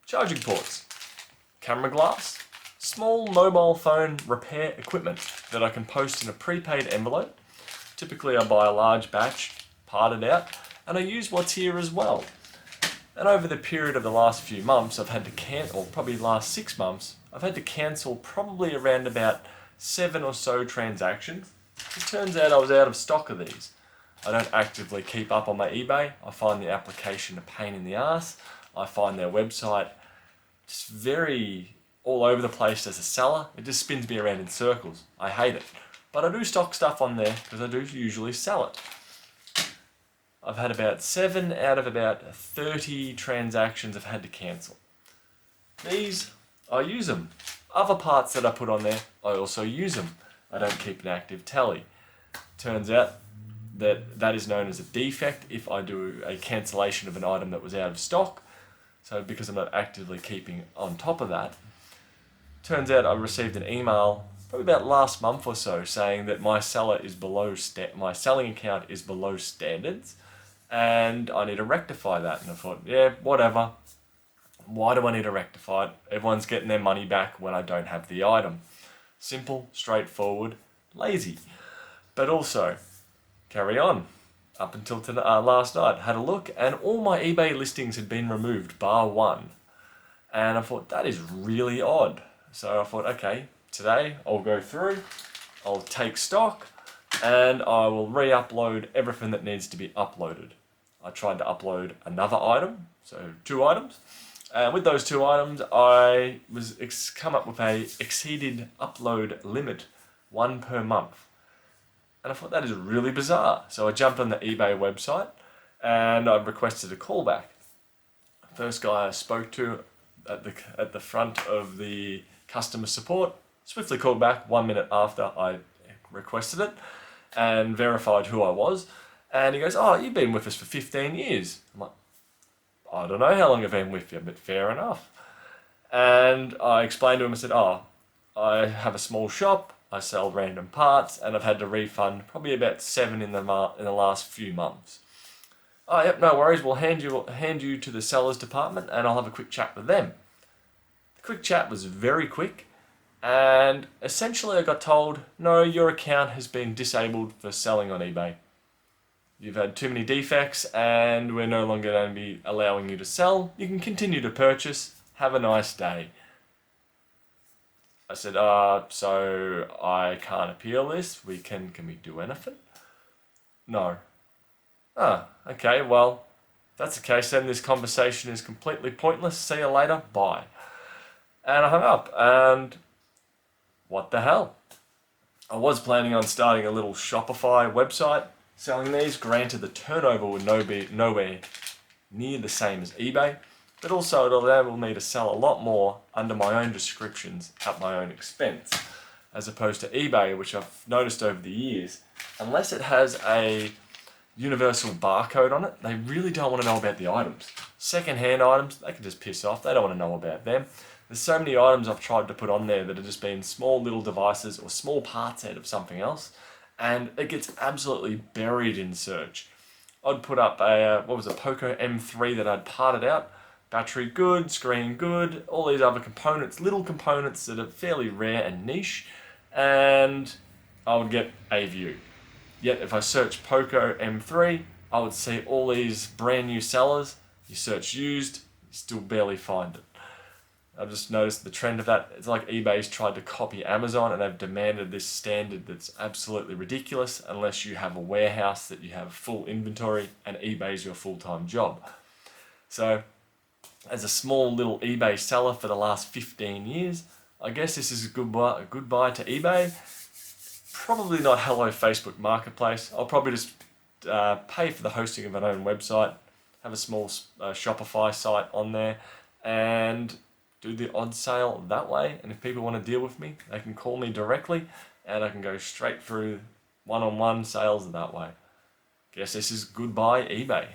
charging ports, camera glass, small mobile phone repair equipment that I can post in a prepaid envelope. Typically I buy a large batch, part it out, and I use what's here as well. And over the period of the last few months, I've had to cancel, or probably the last 6 months, I've had to cancel probably around about 7 or so transactions. It turns out I was out of stock of these. I don't actively keep up on my eBay. I find the application a pain in the ass. I find their website just very all over the place as a seller. It just spins me around in circles. I hate it. But I do stock stuff on there because I do usually sell it. I've had about 7 out of about 30 transactions I've had to cancel. These, I use them. Other parts that I put on there, I also use them. I don't keep an active tally. Turns out that is known as a defect if I do a cancellation of an item that was out of stock. So because I'm not actively keeping on top of that, turns out I received an email probably about last month or so saying that my selling account is below standards and I need to rectify that. And I thought, yeah, whatever. Why do I need to rectify it? Everyone's getting their money back when I don't have the item. Simple, straightforward, lazy. But also, carry on. Up until last night, had a look and all my eBay listings had been removed, bar one. And I thought, that is really odd. So I thought, okay, today I'll go through, I'll take stock, and I will re-upload everything that needs to be uploaded. I tried to upload another item, so 2 items. And with those 2 items, I was come up with a exceeded upload limit, 1 per month. And I thought that is really bizarre. So I jumped on the eBay website and I requested a callback. First guy I spoke to at the front of the customer support swiftly called back 1 minute after I requested it and verified who I was. And he goes, oh, you've been with us for 15 years. I'm like, I don't know how long I've been with you, but fair enough. And I explained to him, I said, oh, I have a small shop, I sell random parts, and I've had to refund probably about 7 in the last few months. Oh, yep, no worries, we'll hand you to the sellers department and I'll have a quick chat with them. The quick chat was very quick, and essentially I got told, no, your account has been disabled for selling on eBay. You've had too many defects and we're no longer going to be allowing you to sell. You can continue to purchase. Have a nice day. I said, so I can't appeal this. Can we do anything? No. Okay, well, if that's the case, then this conversation is completely pointless. See you later. Bye. And I hung up, and what the hell? I was planning on starting a little Shopify website selling these. Granted, the turnover would nowhere near the same as eBay, but also it'll enable me to sell a lot more under my own descriptions at my own expense, as opposed to eBay, which I've noticed over the years, unless it has a universal barcode on it, they really don't want to know about the items. Second-hand items, they can just piss off. They don't want to know about them. There's so many items I've tried to put on there that have just been small little devices or small parts out of something else, and it gets absolutely buried in search. I'd put up a Poco M3 that I'd parted out. Battery good, screen good, all these other components, little components that are fairly rare and niche, and I would get a view. Yet if I search Poco M3, I would see all these brand new sellers. You search used, you still barely find it. I've just noticed the trend of that. It's like eBay's tried to copy Amazon and they've demanded this standard that's absolutely ridiculous unless you have a warehouse that you have full inventory and eBay's your full-time job. So as a small little eBay seller for the last 15 years, I guess this is a goodbye to eBay. Probably not hello Facebook Marketplace. I'll probably just pay for the hosting of my own website, have a small Shopify site on there, and do the odd sale that way. And if people want to deal with me, they can call me directly and I can go straight through one-on-one sales that way. Guess this is goodbye eBay.